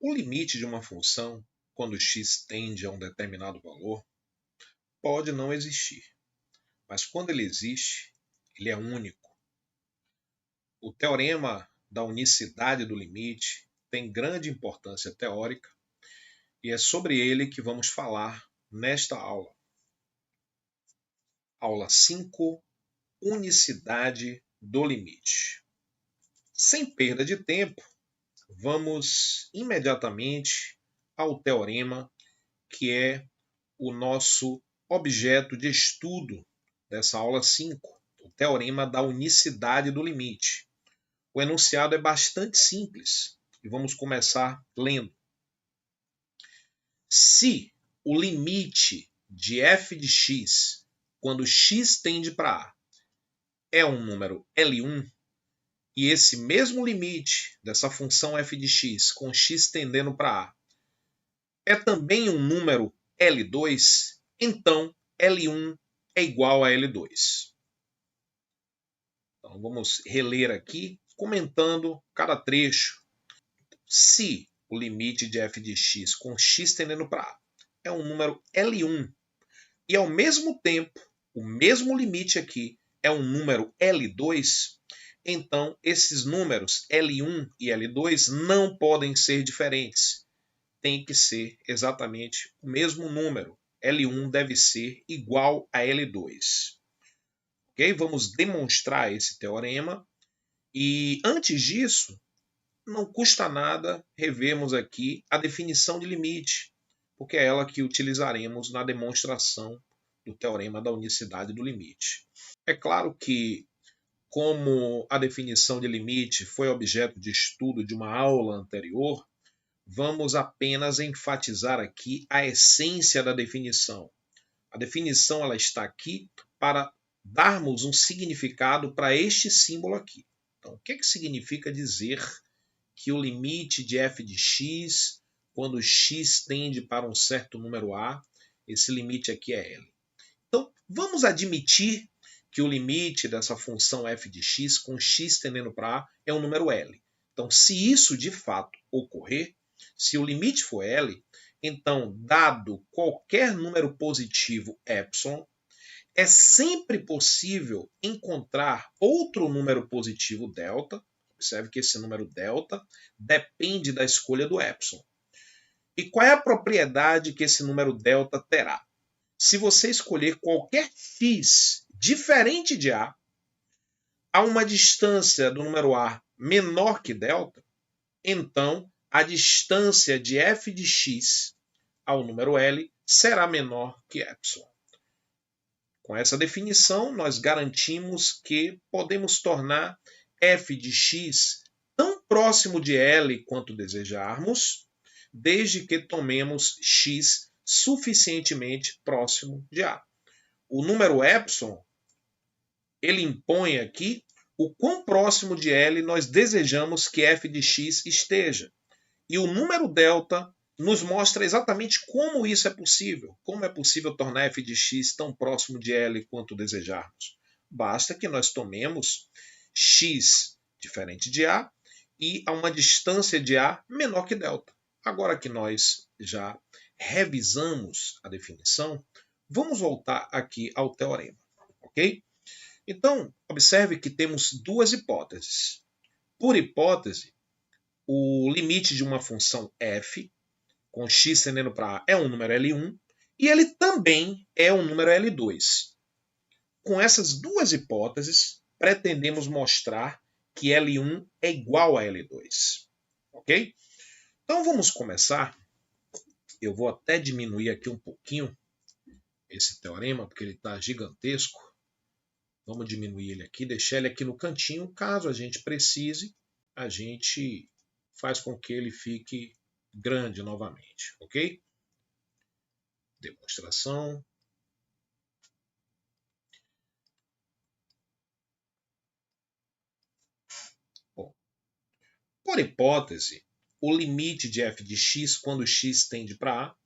O limite de uma função, quando x tende a um determinado valor, pode não existir, mas quando ele existe, ele é único. O teorema da unicidade do limite tem grande importância teórica e é sobre ele que vamos falar nesta aula. Aula 5, unicidade do limite. Sem perda de tempo, vamos imediatamente ao teorema que é o nosso objeto de estudo dessa aula 5, o teorema da unicidade do limite. O enunciado é bastante simples e vamos começar lendo. Se o limite de f de x, quando x tende para a, é um número L1, e esse mesmo limite dessa função f de x com x tendendo para a é também um número L2, então L1 é igual a L2. Então vamos reler aqui, comentando cada trecho. Se o limite de f de x com x tendendo para a é um número L1 e ao mesmo tempo o mesmo limite aqui é um número L2, então esses números L1 e L2 não podem ser diferentes. Tem que ser exatamente o mesmo número. L1 deve ser igual a L2. Ok? Vamos demonstrar esse teorema. E antes disso, não custa nada revermos aqui a definição de limite, porque é ela que utilizaremos na demonstração do teorema da unicidade do limite. É claro que, como a definição de limite foi objeto de estudo de uma aula anterior, vamos apenas enfatizar aqui a essência da definição. A definição ela está aqui para darmos um significado para este símbolo aqui. Então, o que significa dizer que o limite de f de x, quando x tende para um certo número a, esse limite aqui é L. Então, vamos admitir que o limite dessa função f de x com x tendendo para a é um número L. Então, se isso de fato ocorrer, se o limite for L, então, dado qualquer número positivo epsilon, é sempre possível encontrar outro número positivo delta. Observe que esse número delta depende da escolha do epsilon. E qual é a propriedade que esse número delta terá? Se você escolher qualquer x diferente de a uma distância do número a menor que delta, então a distância de f de x ao número L será menor que epsilon. Com essa definição, nós garantimos que podemos tornar f de x tão próximo de L quanto desejarmos, desde que tomemos x suficientemente próximo de A. O número epsilon, ele impõe aqui o quão próximo de L nós desejamos que f de x esteja. E o número delta nos mostra exatamente como isso é possível. Como é possível tornar f de x tão próximo de L quanto desejarmos? Basta que nós tomemos x diferente de A e a uma distância de A menor que delta. Agora que nós já revisamos a definição, vamos voltar aqui ao teorema. Ok? Então, observe que temos duas hipóteses. Por hipótese, o limite de uma função f, com x tendendo para a, é um número L1, e ele também é um número L2. Com essas duas hipóteses, pretendemos mostrar que L1 é igual a L2. Ok? Então vamos começar. Eu vou até diminuir aqui um pouquinho esse teorema, porque ele está gigantesco. Vamos diminuir ele aqui, deixar ele aqui no cantinho. Caso a gente precise, a gente faz com que ele fique grande novamente, ok? Demonstração. Bom, por hipótese, o limite de f de x quando x tende para a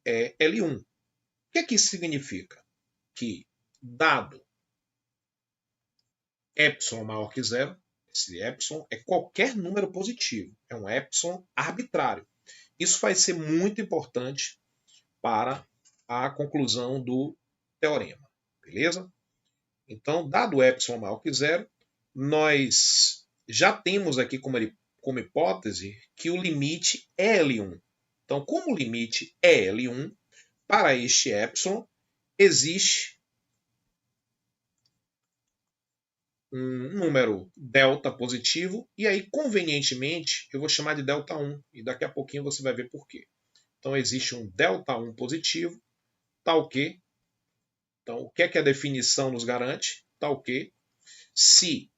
é L1. O que isso significa? Que, dado epsilon maior que zero, esse epsilon é qualquer número positivo, é um epsilon arbitrário. Isso vai ser muito importante para a conclusão do teorema, beleza? Então, dado epsilon maior que zero, nós já temos aqui como hipótese que o limite é L1. Então, como o limite é L1, para este epsilon existe um número delta positivo, e aí, convenientemente, eu vou chamar de delta 1, e daqui a pouquinho você vai ver por quê. Então, existe um delta 1 positivo, tal que, então, o que é que a definição nos garante? Tal que, se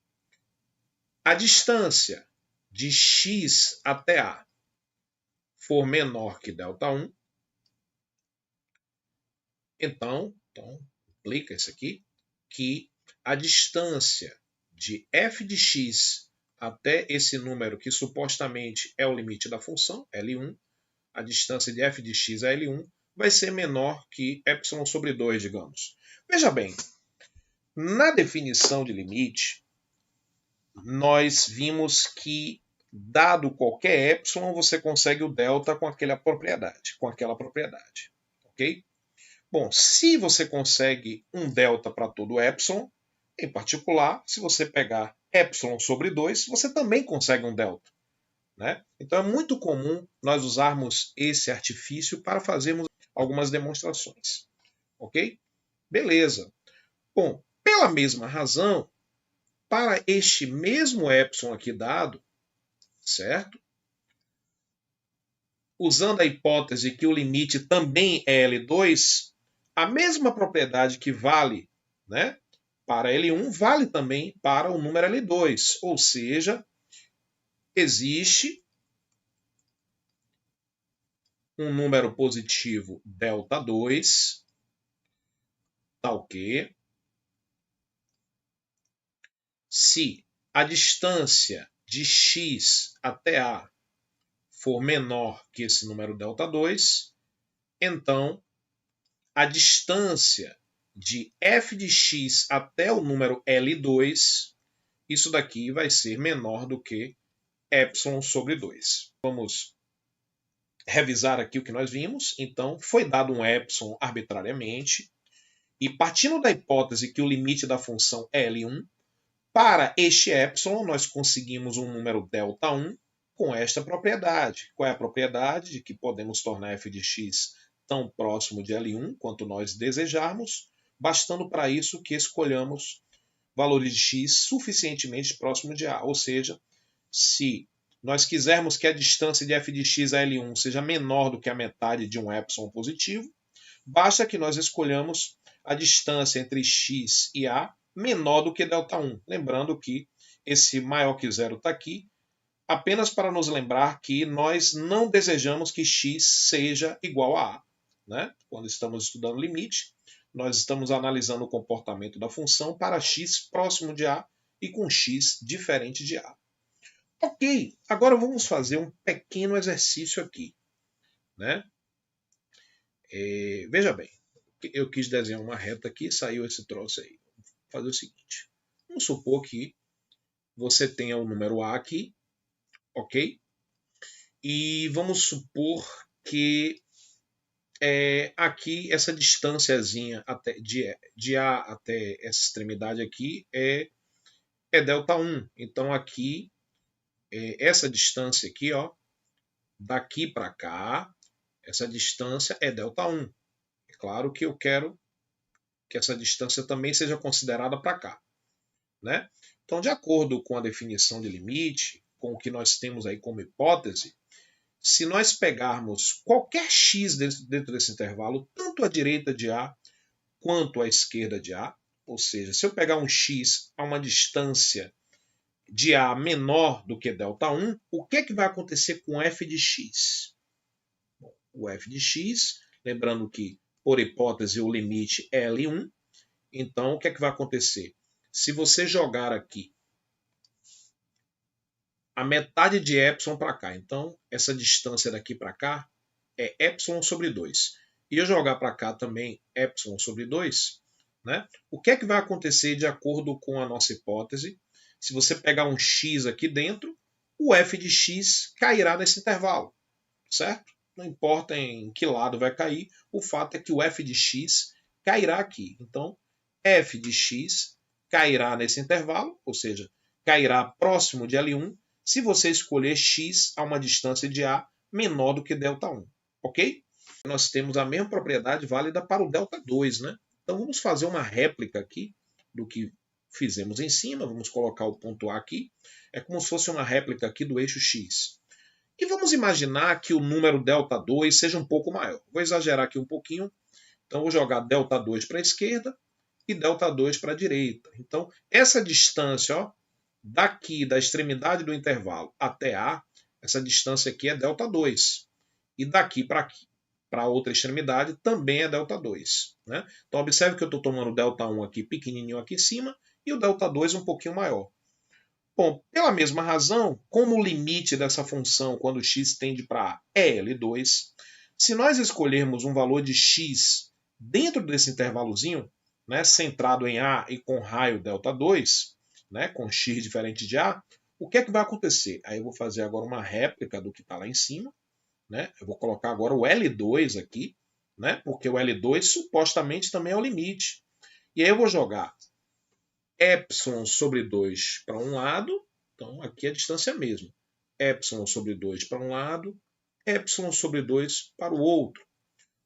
a distância de x até a for menor que ΔI, então implica isso aqui, que a distância de f de x até esse número que supostamente é o limite da função, L1, a distância de f de x a L1 vai ser menor que epsilon sobre 2, digamos. Veja bem, na definição de limite, nós vimos que, dado qualquer epsilon, você consegue o delta com aquela propriedade. Ok? Bom, se você consegue um delta para todo epsilon, em particular, se você pegar epsilon sobre 2, você também consegue um delta. Né? Então é muito comum nós usarmos esse artifício para fazermos algumas demonstrações. Ok? Beleza. Bom, pela mesma razão, para este mesmo epsilon aqui dado, certo? Usando a hipótese que o limite também é L2, a mesma propriedade que vale, né, para L1 vale também para o número L2, ou seja, existe um número positivo ΔI, tal que, se a distância de x até a for menor que esse número ΔI, então a distância de f de x até o número L2, isso daqui vai ser menor do que epsilon sobre 2. Vamos revisar aqui o que nós vimos. Então, foi dado um epsilon arbitrariamente, e partindo da hipótese que o limite da função é L1, para este epsilon nós conseguimos um número ΔI com esta propriedade. Qual é a propriedade? De que podemos tornar f de x tão próximo de L1 quanto nós desejarmos, bastando para isso que escolhamos valores de x suficientemente próximo de A. Ou seja, se nós quisermos que a distância de f de x a L1 seja menor do que a metade de um epsilon positivo, basta que nós escolhamos a distância entre x e A menor do que ΔI. Lembrando que esse maior que zero está aqui, apenas para nos lembrar que nós não desejamos que x seja igual a A. Né? Quando estamos estudando limite, nós estamos analisando o comportamento da função para x próximo de A e com x diferente de A. Ok, agora vamos fazer um pequeno exercício aqui. Né? Veja bem, eu quis desenhar uma reta aqui, saiu esse troço aí. Vou fazer o seguinte, vamos supor que você tenha o número A aqui, ok? E vamos supor que aqui essa distânciazinha de A até essa extremidade aqui é ΔI. Então aqui, essa distância aqui, ó, daqui para cá, essa distância é ΔI. É claro que eu quero que essa distância também seja considerada para cá. Né? Então, de acordo com a definição de limite, com o que nós temos aí como hipótese, se nós pegarmos qualquer x dentro desse intervalo, tanto à direita de A quanto à esquerda de A, ou seja, se eu pegar um x a uma distância de A menor do que ΔI, o que é que vai acontecer com f de x? Bom, o f de x, lembrando que, por hipótese, o limite é L1, então o que é que vai acontecer? Se você jogar aqui a metade de epsilon para cá, então essa distância daqui para cá é epsilon sobre 2. E eu jogar para cá também epsilon sobre 2, né? O que é que vai acontecer de acordo com a nossa hipótese? Se você pegar um x aqui dentro, o f de x cairá nesse intervalo, certo? Não importa em que lado vai cair, o fato é que o f de x cairá aqui. Então, f de x cairá nesse intervalo, ou seja, cairá próximo de L1, se você escolher x a uma distância de A menor do que ΔI, ok? Nós temos a mesma propriedade válida para o ΔI, né? Então vamos fazer uma réplica aqui do que fizemos em cima, vamos colocar o ponto A aqui, é como se fosse uma réplica aqui do eixo x. E vamos imaginar que o número ΔI seja um pouco maior. Vou exagerar aqui um pouquinho, então vou jogar ΔI para a esquerda e ΔI para a direita. Então essa distância, ó, daqui da extremidade do intervalo até A, essa distância aqui é ΔI. E daqui para aqui, para a outra extremidade, também é ΔI. Né? Então observe que eu estou tomando ΔI aqui pequenininho aqui em cima e o ΔI um pouquinho maior. Bom, pela mesma razão, como o limite dessa função quando x tende para A é L2, se nós escolhermos um valor de x dentro desse intervalozinho, né, centrado em A e com raio ΔI, né, com x diferente de A, o que é que vai acontecer? Aí eu vou fazer agora uma réplica do que está lá em cima. Né? Eu vou colocar agora o L2 aqui, né? Porque o L2 supostamente também é o limite. E aí eu vou jogar epsilon sobre 2 para um lado, então aqui é a distância mesmo. Epsilon sobre 2 para um lado, epsilon sobre 2 para o outro.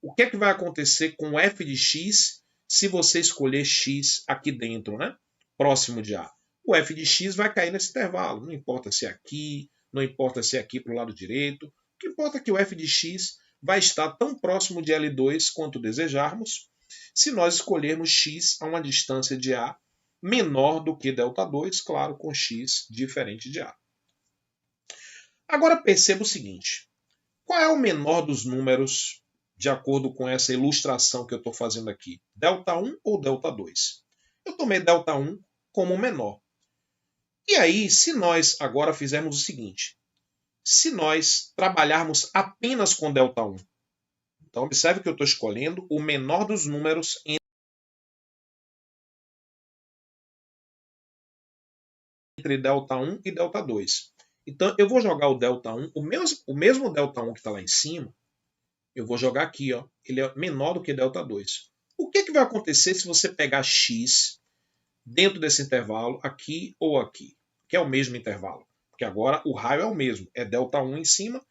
O que é que vai acontecer com f de x se você escolher x aqui dentro, né? Próximo de A? O f de x vai cair nesse intervalo, não importa se é aqui, não importa se é aqui para o lado direito, o que importa é que o f de x vai estar tão próximo de L2 quanto desejarmos, se nós escolhermos x a uma distância de A menor do que ΔI, claro, com x diferente de A. Agora perceba o seguinte, qual é o menor dos números de acordo com essa ilustração que eu estou fazendo aqui? ΔI ou ΔI? Eu tomei ΔI como o menor. E aí, se nós agora fizermos o seguinte, se nós trabalharmos apenas com ΔI, então observe que eu estou escolhendo o menor dos números entre ΔI e ΔI. Então eu vou jogar o ΔI, o mesmo ΔI que está lá em cima, eu vou jogar aqui, ó, ele é menor do que ΔI. O que vai acontecer se você pegar x dentro desse intervalo, aqui ou aqui, que é o mesmo intervalo? Porque agora o raio é o mesmo, é ΔI em cima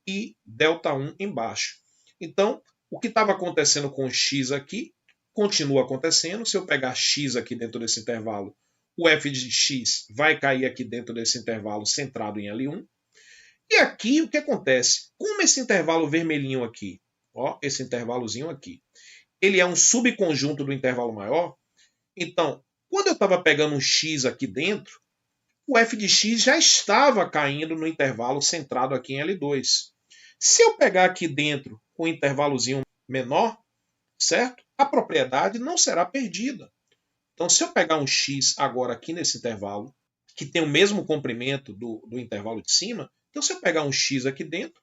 e ΔI embaixo. Então, o que estava acontecendo com x aqui, continua acontecendo. Se eu pegar x aqui dentro desse intervalo, o f de x vai cair aqui dentro desse intervalo centrado em L1. E aqui o que acontece? Como esse intervalo vermelhinho aqui, ó, esse intervalozinho aqui, ele é um subconjunto do intervalo maior, então, quando eu estava pegando um x aqui dentro, o f de x já estava caindo no intervalo centrado aqui em L2. Se eu pegar aqui dentro com um intervalozinho menor, certo? A propriedade não será perdida. Então, se eu pegar um x agora aqui nesse intervalo, que tem o mesmo comprimento do intervalo de cima, então se eu pegar um x aqui dentro,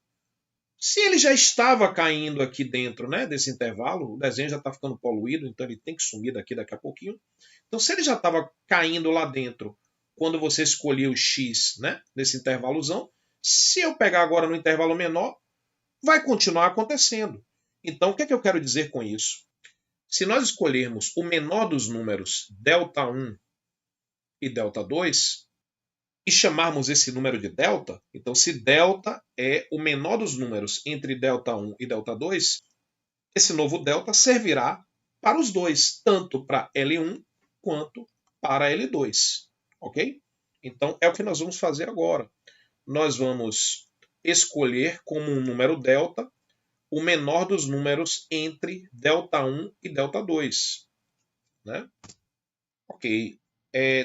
se ele já estava caindo aqui dentro, né, desse intervalo, o desenho já está ficando poluído, então ele tem que sumir daqui a pouquinho. Então, se ele já estava caindo lá dentro quando você escolheu o x, né, nesse intervalozão, se eu pegar agora no intervalo menor, vai continuar acontecendo. Então, o que é que eu quero dizer com isso? Se nós escolhermos o menor dos números ΔI e ΔI, e chamarmos esse número de delta, então se delta é o menor dos números entre ΔI e ΔI, esse novo delta servirá para os dois, tanto para L1 quanto para L2. Ok? Então é o que nós vamos fazer agora. Nós vamos escolher como um número delta o menor dos números entre ΔI e ΔI. Né? Ok.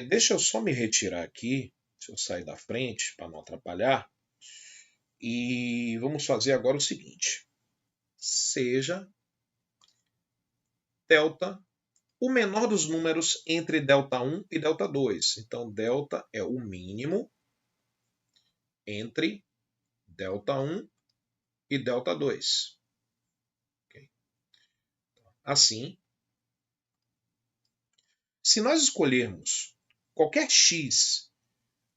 Deixa eu só me retirar aqui. Se eu sair da frente para não atrapalhar. E vamos fazer agora o seguinte. Seja delta o menor dos números entre ΔI e ΔI. Então, delta é o mínimo entre ΔI e ΔI. Okay. Assim, se nós escolhermos qualquer x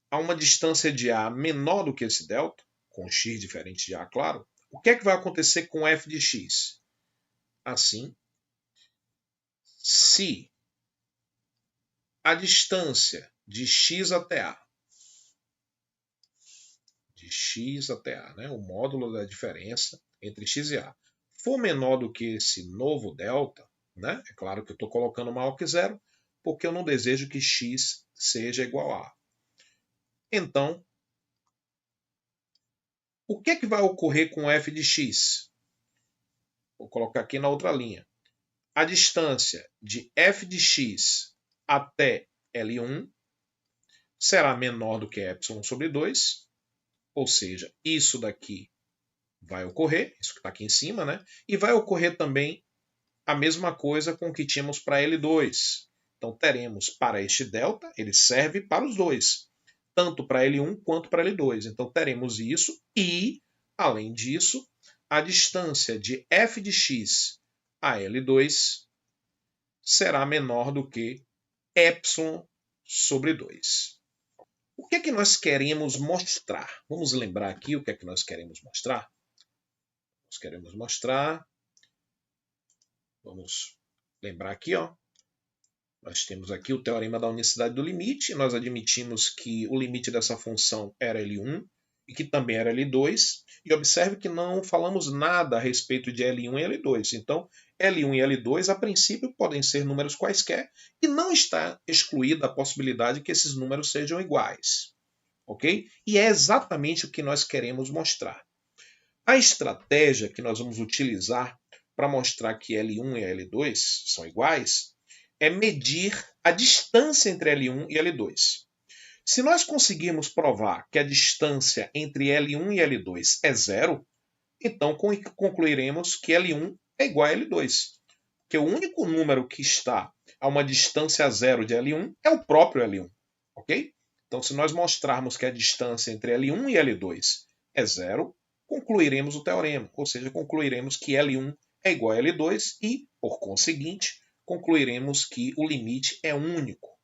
a uma distância de A menor do que esse delta, com x diferente de A, claro, O que é que vai acontecer com f de x? Assim, se a distância de x até a, né, o módulo da diferença entre x e a, for menor do que esse novo delta, né, é claro que eu estou colocando maior que zero, porque eu não desejo que x seja igual a. Então, o que é que vai ocorrer com f de x? Vou colocar aqui na outra linha. A distância de f de x até L1 será menor do que epsilon sobre 2, ou seja, isso daqui vai ocorrer, isso que está aqui em cima, né? E vai ocorrer também a mesma coisa com o que tínhamos para L2. Então teremos para este delta, ele serve para os dois, tanto para L1 quanto para L2. Então teremos isso e, além disso, a distância de f de x a L2 será menor do que epsilon sobre 2. O que é que nós queremos mostrar? Vamos lembrar aqui o que é que nós queremos mostrar? Nós queremos mostrar, vamos lembrar aqui, ó. Nós temos aqui o teorema da unicidade do limite. Nós admitimos que o limite dessa função era L1 e que também era L2. E observe que não falamos nada a respeito de L1 e L2. Então, L1 e L2, a princípio, podem ser números quaisquer e não está excluída a possibilidade que esses números sejam iguais. Ok? E é exatamente o que nós queremos mostrar. A estratégia que nós vamos utilizar para mostrar que L1 e L2 são iguais é medir a distância entre L1 e L2. Se nós conseguirmos provar que a distância entre L1 e L2 é zero, então concluiremos que L1 é igual a L2. Porque o único número que está a uma distância zero de L1 é o próprio L1. Ok? Então, se nós mostrarmos que a distância entre L1 e L2 é zero, concluiremos o teorema. Ou seja, concluiremos que L1 é igual a L2 e, por conseguinte, concluiremos que o limite é único.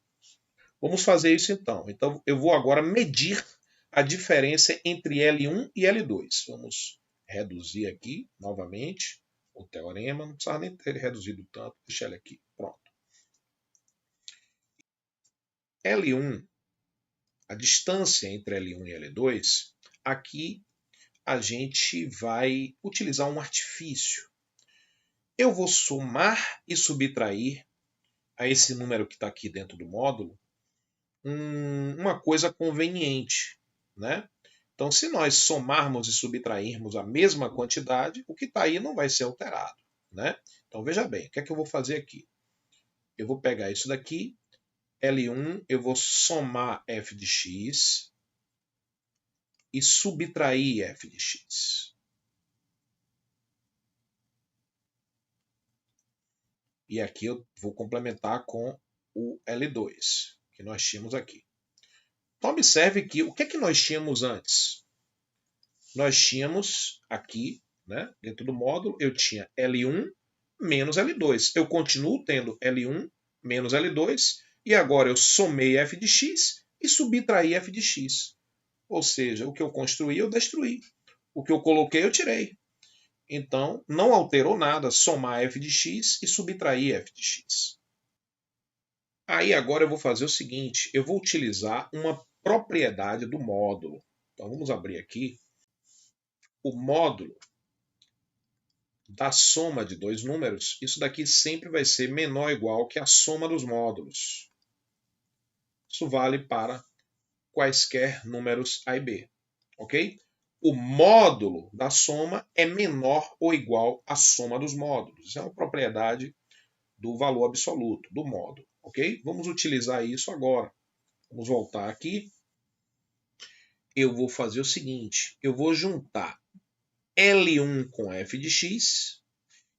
Vamos fazer isso então. Então, eu vou agora medir a diferença entre L1 e L2. Vamos reduzir aqui novamente o teorema. Não precisava nem ter reduzido tanto. Deixa ele aqui. Pronto. L1, a distância entre L1 e L2, aqui a gente vai utilizar um artifício. Eu vou somar e subtrair a esse número que está aqui dentro do módulo uma coisa conveniente, né? Então, se nós somarmos e subtrairmos a mesma quantidade, o que está aí não vai ser alterado, né? Então, veja bem, o que é que eu vou fazer aqui? Eu vou pegar isso daqui, L1, eu vou somar f de x e subtrair f de x. E aqui eu vou complementar com o L2, que nós tínhamos aqui. Então, observe que o que é que nós tínhamos antes? Nós tínhamos aqui, né, dentro do módulo, eu tinha L1 menos L2. Eu continuo tendo L1 menos L2 e agora eu somei f de x e subtraí f de x. Ou seja, o que eu construí, eu destruí. O que eu coloquei, eu tirei. Então, não alterou nada somar f de x e subtrair f de x. Aí agora eu vou fazer o seguinte, eu vou utilizar uma propriedade do módulo. Então vamos abrir aqui. O módulo da soma de dois números, isso daqui sempre vai ser menor ou igual que a soma dos módulos. Isso vale para quaisquer números A e B. Ok? O módulo da soma é menor ou igual à soma dos módulos. Isso é uma propriedade do valor absoluto, do módulo. Ok? Vamos utilizar isso agora. Vamos voltar aqui. Eu vou fazer o seguinte. Eu vou juntar L1 com f de x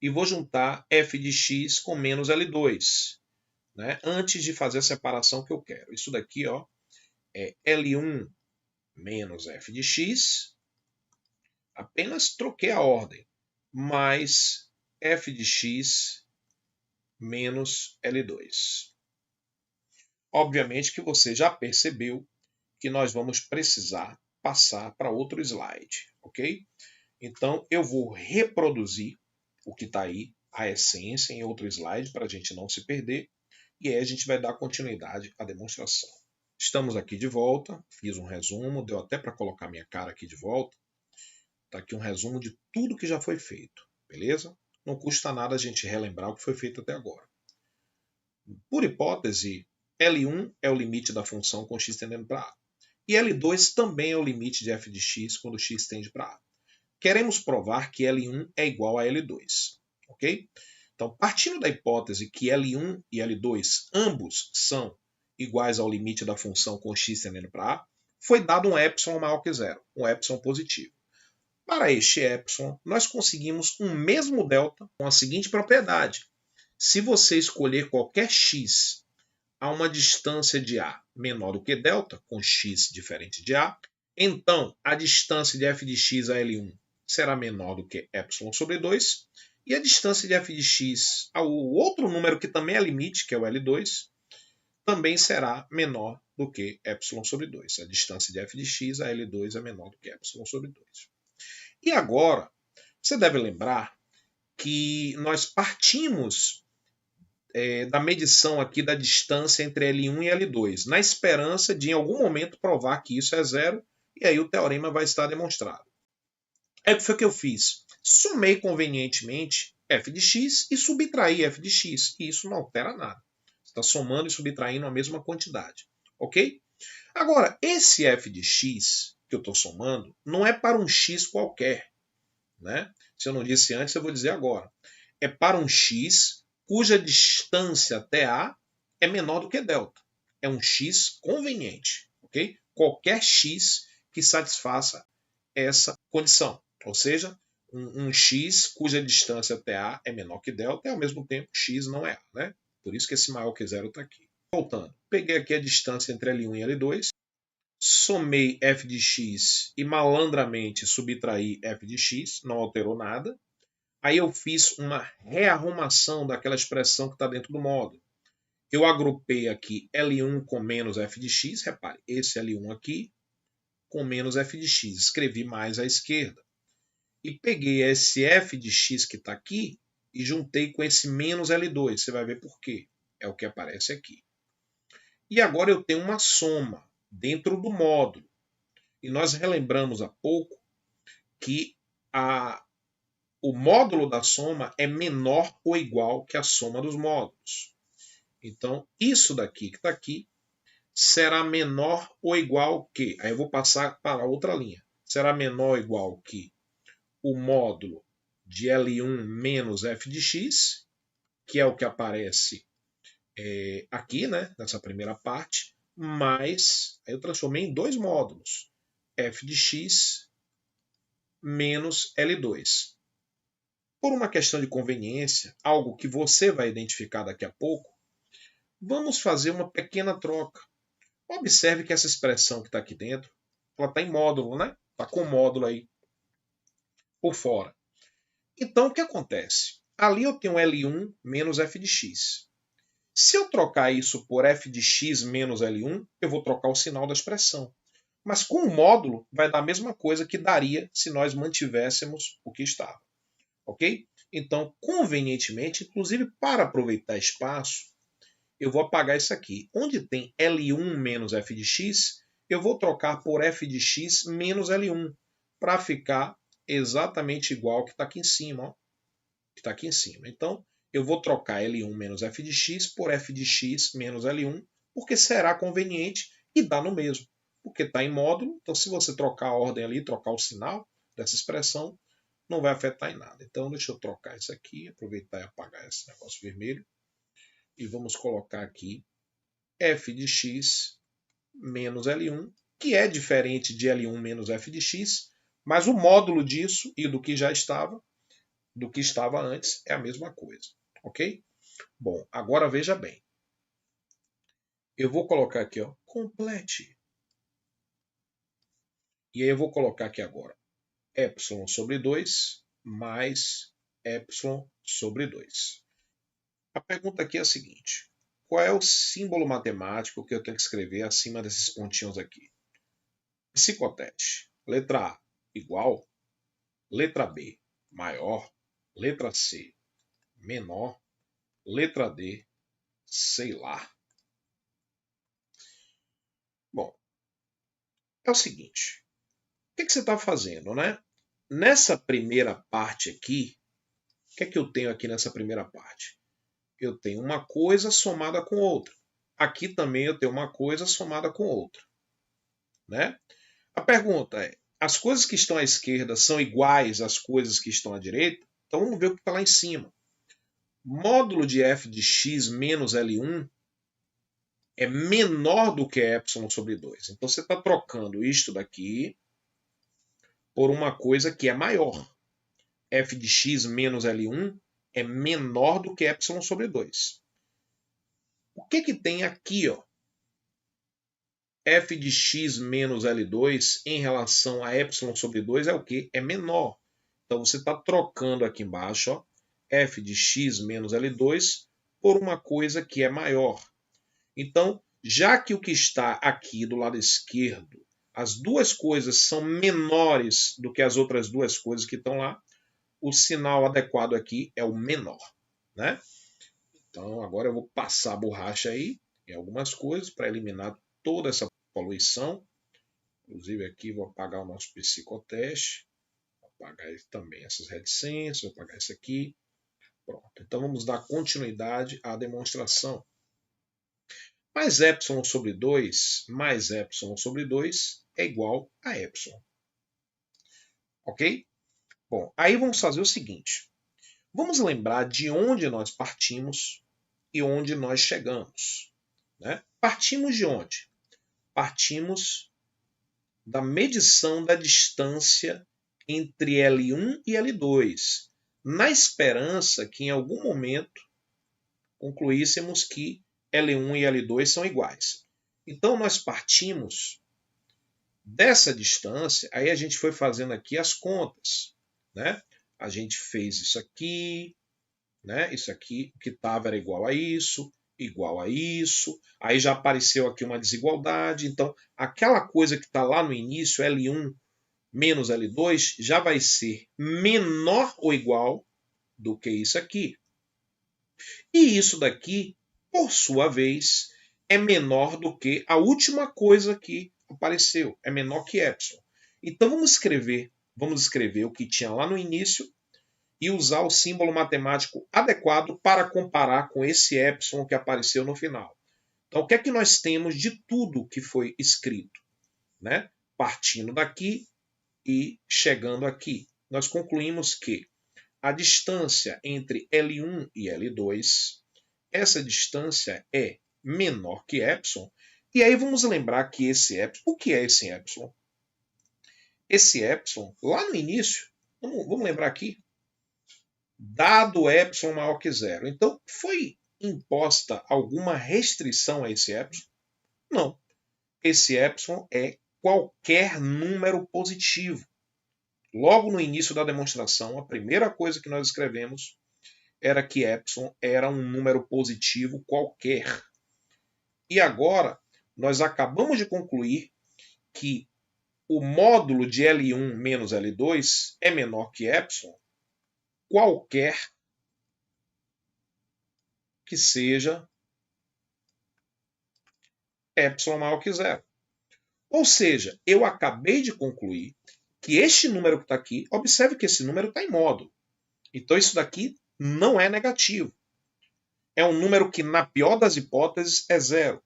e vou juntar f de x com menos L2. Né? Antes de fazer a separação que eu quero. Isso daqui ó, é L1 menos f de x. Apenas troquei a ordem. Mais f de x menos L2. Obviamente que você já percebeu que nós vamos precisar passar para outro slide, ok? Então, eu vou reproduzir o que está aí, a essência, em outro slide, para a gente não se perder. E aí a gente vai dar continuidade à demonstração. Estamos aqui de volta, fiz um resumo, deu até para colocar minha cara aqui de volta. Está aqui um resumo de tudo que já foi feito, beleza? Não custa nada a gente relembrar o que foi feito até agora. Por hipótese, L1 é o limite da função com x tendendo para A. E L2 também é o limite de f de x quando x tende para A. Queremos provar que L1 é igual a L2, ok? Então, partindo da hipótese que L1 e L2 ambos são iguais ao limite da função com x tendendo para A, foi dado um epsilon maior que zero, um epsilon positivo. Para este epsilon, nós conseguimos um mesmo delta com a seguinte propriedade. Se você escolher qualquer x a uma distância de A menor do que delta, com x diferente de A, então a distância de f de x a L1 será menor do que epsilon sobre 2, e a distância de f de x ao outro número que também é limite, que é o L2, também será menor do que epsilon sobre 2. A distância de f de x a L2 é menor do que epsilon sobre 2. E agora, você deve lembrar que nós partimos da medição aqui da distância entre L1 e L2, na esperança de em algum momento provar que isso é zero, e aí o teorema vai estar demonstrado. É o que foi que eu fiz. Somei convenientemente f de x e subtraí f de x, e isso não altera nada. Você está somando e subtraindo a mesma quantidade, ok? Agora, esse f de x que eu estou somando não é para um x qualquer, né? Se eu não disse antes, eu vou dizer agora. É para um x cuja distância até A é menor do que delta. É um x conveniente, ok? Qualquer x que satisfaça essa condição. Ou seja, um x cuja distância até A é menor que delta e ao mesmo tempo x não é A, né? Por isso que esse maior que zero está aqui. Voltando, peguei aqui a distância entre L1 e L2, somei f de x e malandramente subtraí f de x, não alterou nada. Aí eu fiz uma rearrumação daquela expressão que está dentro do módulo. Eu agrupei aqui L1 com menos f de x, repare, esse L1 aqui com menos f de x, escrevi mais à esquerda. E peguei esse f de x que está aqui e juntei com esse menos L2, você vai ver por quê, é o que aparece aqui. E agora eu tenho uma soma dentro do módulo. E nós relembramos há pouco que o módulo da soma é menor ou igual que a soma dos módulos. Então, isso daqui que está aqui será menor ou igual que... Aí eu vou passar para a outra linha. Será menor ou igual que o módulo de L1 menos f de x, que é o que aparece aqui, né, nessa primeira parte, mais... Aí eu transformei em dois módulos. F de x menos L2. Por uma questão de conveniência, algo que você vai identificar daqui a pouco, vamos fazer uma pequena troca. Observe que essa expressão que está aqui dentro, ela está em módulo, né? Está com módulo aí por fora. Então, o que acontece? Ali eu tenho L1 menos f de x. Se eu trocar isso por f de x menos L1, eu vou trocar o sinal da expressão. Mas com o módulo, vai dar a mesma coisa que daria se nós mantivéssemos o que estava. Ok? Então, convenientemente, inclusive para aproveitar espaço, eu vou apagar isso aqui. Onde tem L1 menos f de x, eu vou trocar por f de x menos L1, para ficar exatamente igual ao que está aqui em cima. Ó, que está aqui em cima. Então, eu vou trocar L1 menos f de x por f de x menos L1, porque será conveniente e dá no mesmo. Porque está em módulo, então se você trocar a ordem ali, trocar o sinal dessa expressão, não vai afetar em nada. Então, deixa eu trocar isso aqui, aproveitar e apagar esse negócio vermelho. E vamos colocar aqui f de x menos L1, que é diferente de L1 menos f de x, mas o módulo disso e do que já estava, do que estava antes, é a mesma coisa. Ok? Bom, agora veja bem. Eu vou colocar aqui, ó, complete. E aí eu vou colocar aqui agora epsilon sobre 2 mais epsilon sobre 2. A pergunta aqui é a seguinte. Qual é o símbolo matemático que eu tenho que escrever acima desses pontinhos aqui? Psicotete. Letra A, igual. letra B, maior, letra C, menor, letra D, sei lá. Bom, é o seguinte, o que você está fazendo, né? Nessa primeira parte aqui, o que é que eu tenho aqui nessa primeira parte? Eu tenho uma coisa somada com outra. Aqui também eu tenho uma coisa somada com outra, né? A pergunta é, as coisas que estão à esquerda são iguais às coisas que estão à direita? Então vamos ver o que está lá em cima. Módulo de f de x menos L1 é menor do que epsilon sobre 2. Então você está trocando isto daqui por uma coisa que é maior. F de x menos L1 é menor do que epsilon sobre 2. O que tem aqui, ó? F de x menos L2 em relação a epsilon sobre 2 é o que? É menor. Então você está trocando aqui embaixo, ó, f de x menos L2 por uma coisa que é maior. Então, já que o que está aqui do lado esquerdo, as duas coisas são menores do que as outras duas coisas que estão lá, o sinal adequado aqui é o menor, né? Então, agora eu vou passar a borracha aí em algumas coisas para eliminar toda essa poluição. Inclusive aqui vou apagar o nosso psicoteste. Vou apagar também essas reticências, vou apagar isso aqui. Pronto. Então vamos dar continuidade à demonstração. Mais epsilon sobre 2 mais epsilon sobre 2 é igual a epsilon. Ok? Bom, aí vamos fazer o seguinte. Vamos lembrar de onde nós partimos e onde nós chegamos. Né? Partimos de onde? Partimos da medição da distância entre L1 e L2, na esperança que em algum momento concluíssemos que L1 e L2 são iguais. Então nós partimos dessa distância, aí a gente foi fazendo aqui as contas, né? A gente fez isso aqui, né? Isso aqui que estava era igual a isso, aí já apareceu aqui uma desigualdade, então aquela coisa que está lá no início, L1 menos L2, já vai ser menor ou igual do que isso aqui. E isso daqui, por sua vez, é menor do que a última coisa que apareceu, é menor que epsilon. Então vamos escrever o que tinha lá no início e usar o símbolo matemático adequado para comparar com esse epsilon que apareceu no final. Então, o que é que nós temos de tudo que foi escrito? Né? Partindo daqui e chegando aqui, nós concluímos que a distância entre L1 e L2, essa distância é menor que epsilon. E aí vamos lembrar que esse epsilon, o que é esse epsilon? Esse epsilon, lá no início, vamos lembrar aqui, dado epsilon maior que zero. Então, foi imposta alguma restrição a esse epsilon? Não. Esse epsilon é qualquer número positivo. Logo no início da demonstração, a primeira coisa que nós escrevemos era que epsilon era um número positivo qualquer. E agora, nós acabamos de concluir que o módulo de L1 menos L2 é menor que epsilon, qualquer que seja epsilon maior que zero. Ou seja, eu acabei de concluir que este número que está aqui, observe que esse número está em módulo. Então isso daqui não é negativo. É um número que, na pior das hipóteses, é zero.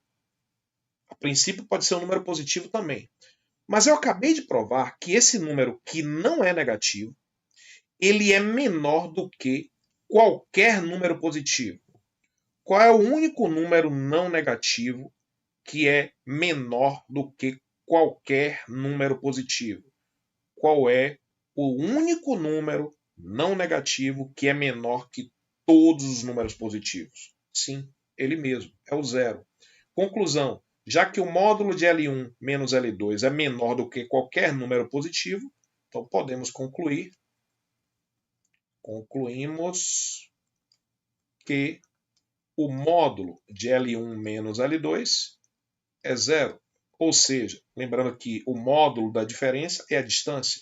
A princípio pode ser um número positivo também. Mas eu acabei de provar que esse número que não é negativo, ele é menor do que qualquer número positivo. Qual é o único número não negativo que é menor do que qualquer número positivo? Qual é o único número não negativo que é menor que todos os números positivos? Sim, ele mesmo, é o zero. Conclusão, já que o módulo de L1 menos L2 é menor do que qualquer número positivo, então podemos concluímos que o módulo de L1 menos L2 é zero. Ou seja, lembrando que o módulo da diferença é a distância.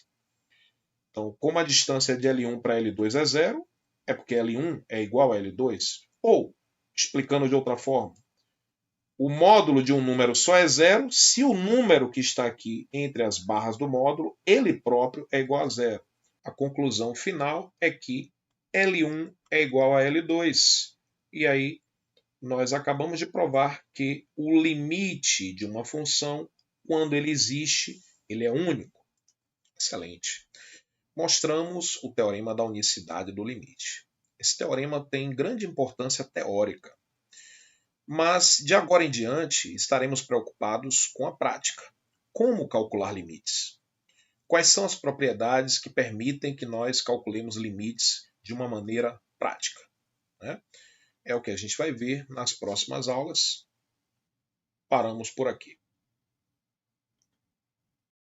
Então, como a distância de L1 para L2 é zero, é porque L1 é igual a L2. Ou, explicando de outra forma, o módulo de um número só é zero se o número que está aqui entre as barras do módulo, ele próprio é igual a zero. A conclusão final é que L1 é igual a L2. E aí nós acabamos de provar que o limite de uma função, quando ele existe, ele é único. Excelente. Mostramos o teorema da unicidade do limite. Esse teorema tem grande importância teórica. Mas, de agora em diante, estaremos preocupados com a prática. Como calcular limites? Quais são as propriedades que permitem que nós calculemos limites de uma maneira prática? Né? É o que a gente vai ver nas próximas aulas. Paramos por aqui.